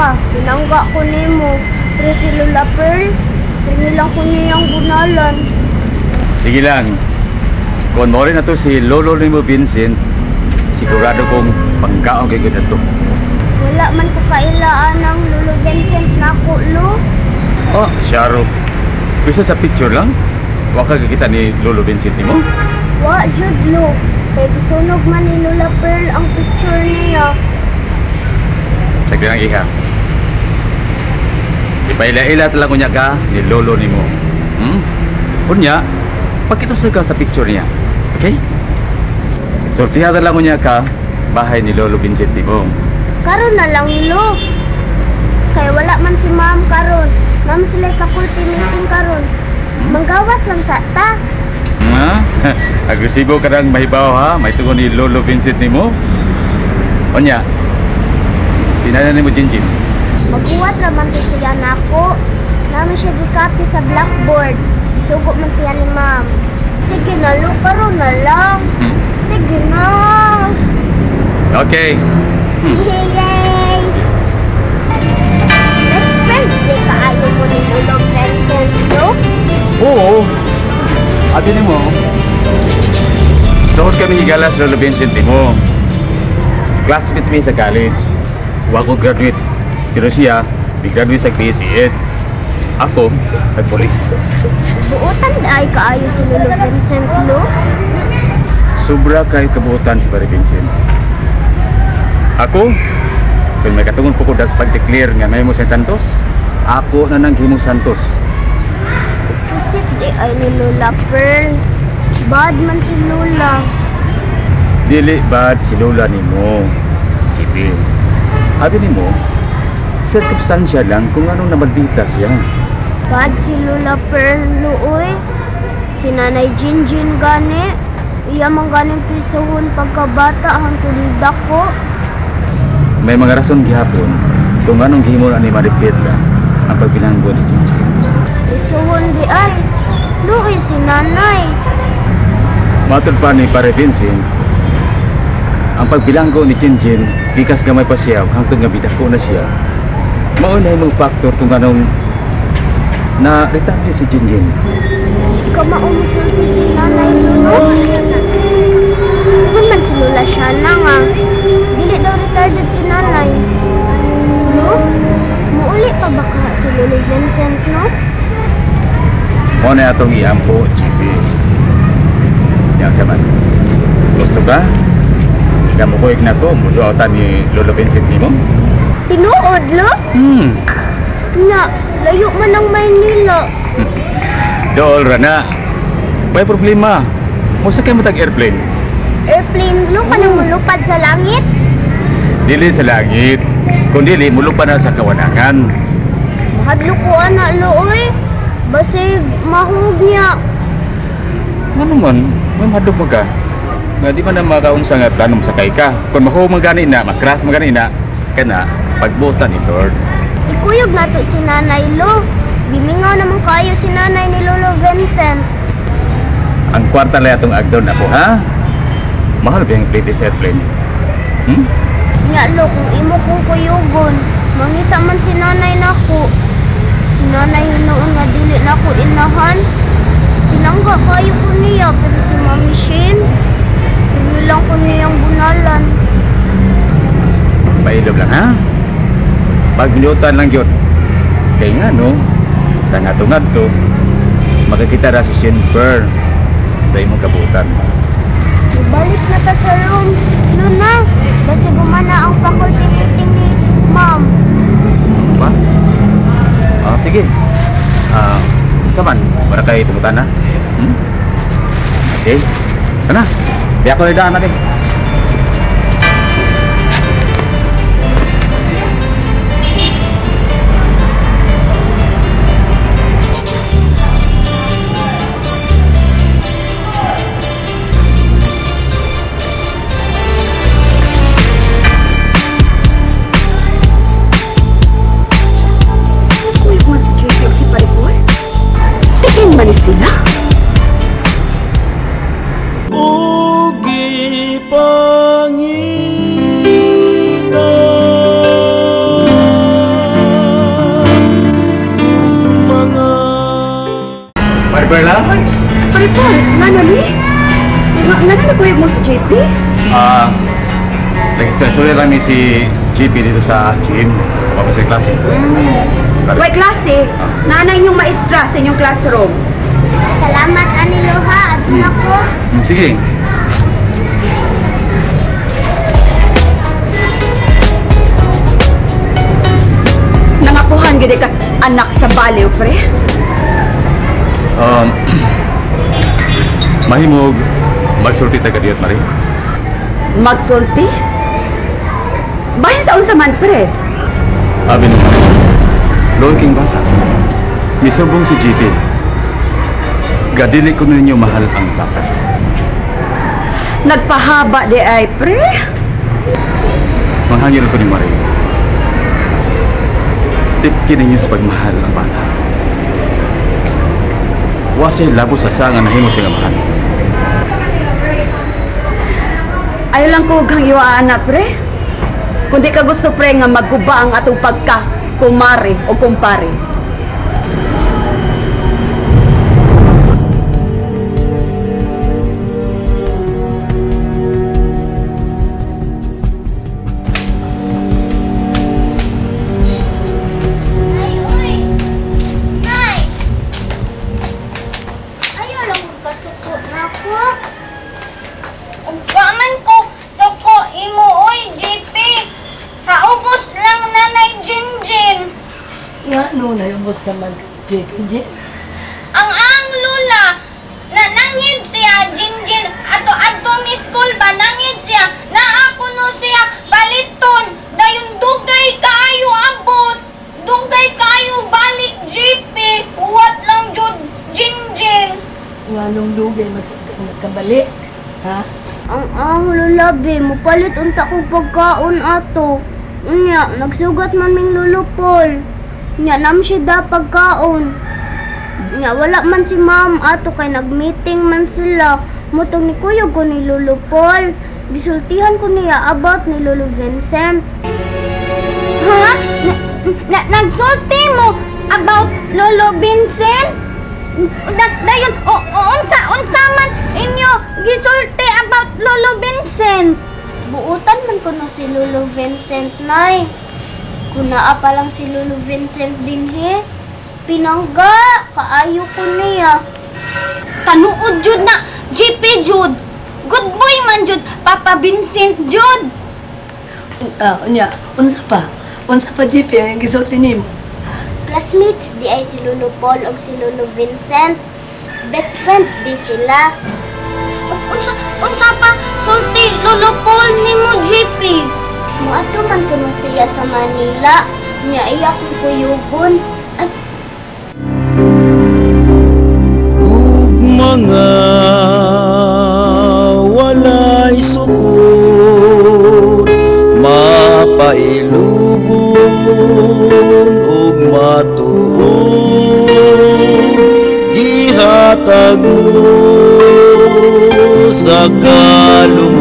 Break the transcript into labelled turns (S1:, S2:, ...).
S1: Pinangga ko nimo, pero si Lola Pearl, pinilang ko niya yung bunalan.
S2: Sige lang. Kung mo rin na to si Lolo nimo Vincent, sigurado kong pangkaon kay ganda to.
S1: Wala man ko kailaan ng Lolo Vincent na ako, Lo.
S2: Oh, Sharo. Bisa sa picture lang? Waka kita ni Lolo Vincent nimo?
S1: Wa, Jud, Lo. Kaya gusunog man ni Lola Pearl ang picture niya.
S2: Sige lang, iha. Ipaila-ila talang kunya ka ni Lolo nimo. Kunya, pakitusa ka sa picture niya. Okay? Sortihan talang kunya ka bahay ni Lolo Vincent nimo.
S1: Karon na lang, Lo. Kaya wala man si Ma'am karon. Ma'am sila faculty meeting karon. Manggawas lang sa ta.
S2: Ha? Agresibo ka nang mahibaw ha? May tungo ni Lolo Vincent nimo. Kunya, sinana nimo Jinjin.
S1: Mag-uwat naman to siya nako. Namin siya gikopy sa blackboard. Isugo man siya ni Ma'am. Sige na, Lo, karon na lang. Sige na.
S2: Okay.
S1: Yay! Best friends, di kaayo mo ni Lolo Vincent, Lo?
S2: Oo. Ate nimo. Suot kami higala sa Lolo Vincent nimo. Classmate mi sa college. Wa ko graduate. Pero siya, nag-graduate sa PSED. Ako, nag-police.
S1: Buutan ay kaayo si Lolo Vincent, Lo?
S2: Sobra kayo kabuutan si Pare Vincent. Ako, kung may katungon po ko pag-declare nga may mo si Santos, ako na nang himo Santos.
S1: Pusit di ay ni Lola Pearl. Bad man si Lola.
S2: Dili bad si Lola nimo. Kipi. Abi nimo, sirkumstansya lang kung anong nabaldita siya.
S1: Bad si Lola Pearl, Luoy. Si Nanay Jinjin gani. Iya man ganing pisuhon pagkabata hangtod dako.
S2: May mga rason gihapon kung anong gihimo ni ma-repeat ang pagbilanggo ni Jinjin.
S1: Pisuhon di ay. Luoy si Nanay.
S2: Matod pa ni Pare Vincent, ang pagbilanggo ni Jinjin, gikas gamay pa siya hangtod nga bidako na siya. Mauna yung factor kung anong na-retarded si Jinjin.
S1: Ikaw maumusulti si Nanay Lo. Kung man si Lola siya na nga. Dili daw retarded si Nanay. Lo? Muuli pa ba ka si Lolo Vincent, no?
S2: Muna itong iampo, GP. Yang saman. Gusto ka? Kamu ko ignato, musuautan ni Lolo Vincent nimo?
S1: Tinuod, Lo? Na, layo man ang Maynila.
S2: Dool ra na. May problema. Musa kayo matag airplane?
S1: Airplane, Lo, kanang mulupad sa langit?
S2: Dili sa langit. Kung dili, mulupad na sa kawanangan.
S1: Mahadlo ko, anak, Lo, oy. Basig, mahug niya.
S2: Ano man? May madog mo ka. Nga di man na makaunsa nga tanong sakay ka. Kung mahug magani na, makras magani na, kana, pagbutan ni Lord.
S1: Ikuyog na to si Nanay Lo. Bimingaw naman kayo si Nanay ni Lolo Vincent.
S2: Ang kwarta lang itong agdon ako, ha? Mahal ba yung plate sa airplane?
S1: Nya, Lo, kung imo kong kuyugon, mangita man si Nanay nako. Si Nanay noon nga dili na ko inahan. Tinangga kayo ko niya, pero si Mami Shane, pinilang ko niyang bunalan.
S2: Pailom lang, ha? Pagbinutan lang yun. Kaya nga, no? Sa nga-to, makikita na si Shinper sa imong kabutan.
S1: Ibalik na ta sa room. Luna, kasi gumana ang faculty meeting ni Ma'am.
S2: Ba? Sige. Saman, para kayo tumutan na. Okay. Sana, di ako nidaan natin.
S3: Lolipol, ngano ni? Ngano na kuya mo si JP?
S2: Nag-extension lang ni si JP dito sa gym. Kapag sa klase.
S3: Wait, klase. Nanay inyong maestra sa inyong classroom.
S1: Salamat, Anilo, ha? At ako.
S2: Sige.
S3: Nangakuhan gid ka anak sa baliw, pre.
S2: Mahimog magsulti taga diyot, Mari.
S3: Magsulti? Bahin sa unsa man, pre.
S2: Abi nung Mari. Loy king bata. Misubong si JP. Gadili ko ninyo mahal ang bata.
S3: Nagpahaba di ay, pre.
S2: Manghangin ko ni Mari. Tipkin ninyo sa pagmahal ang bata. Wasay labo sa sanga na himo siya mahal.
S3: Ayaw lang ko kang iwaan na, pre. Kundi ka gusto, pre, nga magkuba ang atong pagka kumare o kumpare.
S1: Ay, uy! Nay! Ayaw lang kong kasuko na ako.
S4: Ugbaman ko, suko imo, oy, JP. Kaubos lang nanay Jinjin.
S5: Nga, no, nayubos naman JPJ.
S4: Ang lula, na nangid siya, Jinjin. Ato mi school ba, nangid siya. Na ako no siya, baliton. Dayon dugay kayo abot. Dugay kayo balik, JP. Uwat lang jud, Jinjin.
S5: Nga, nung lugay, mas nakabalik. Ha?
S1: Ang lulabi, mupalit unta kong pagkaon ato. Unya, nagsugat man ming lulupol. Unya, nam siya da pagkaon. Unya, wala man si ma'am ato kay nagmeeting man sila. Mutong ni kuya ko ni lulupol. Bisultihan ko niya about ni Lolo Vincent.
S4: Ha? Nagsulti mo about Lolo Vincent? Dayon, unsa man inyo gisulti about Lolo Vincent?
S1: Buutan man ko no si Lolo Vincent, nay. Kunaa pa lang si Lolo Vincent din he. Pinangga, kaayo ko niya.
S4: Kanuod jud na, JP jud. Good boy man jud, Papa Vincent jud.
S5: Nya, unsa pa? Unsa pa JP ang gisulti nimo?
S1: Classmates di ay si Lolo Paul o si Lolo Vincent. Best friends di sila.
S4: Unsa pa sulti Lolo Paul nimo, JP?
S1: Muadto man ko no siya sa Manila. Nya iya kong kuyugon. Ay,
S6: ug mga walay sukod mapailubon ug matuod gihatag mo sa kalung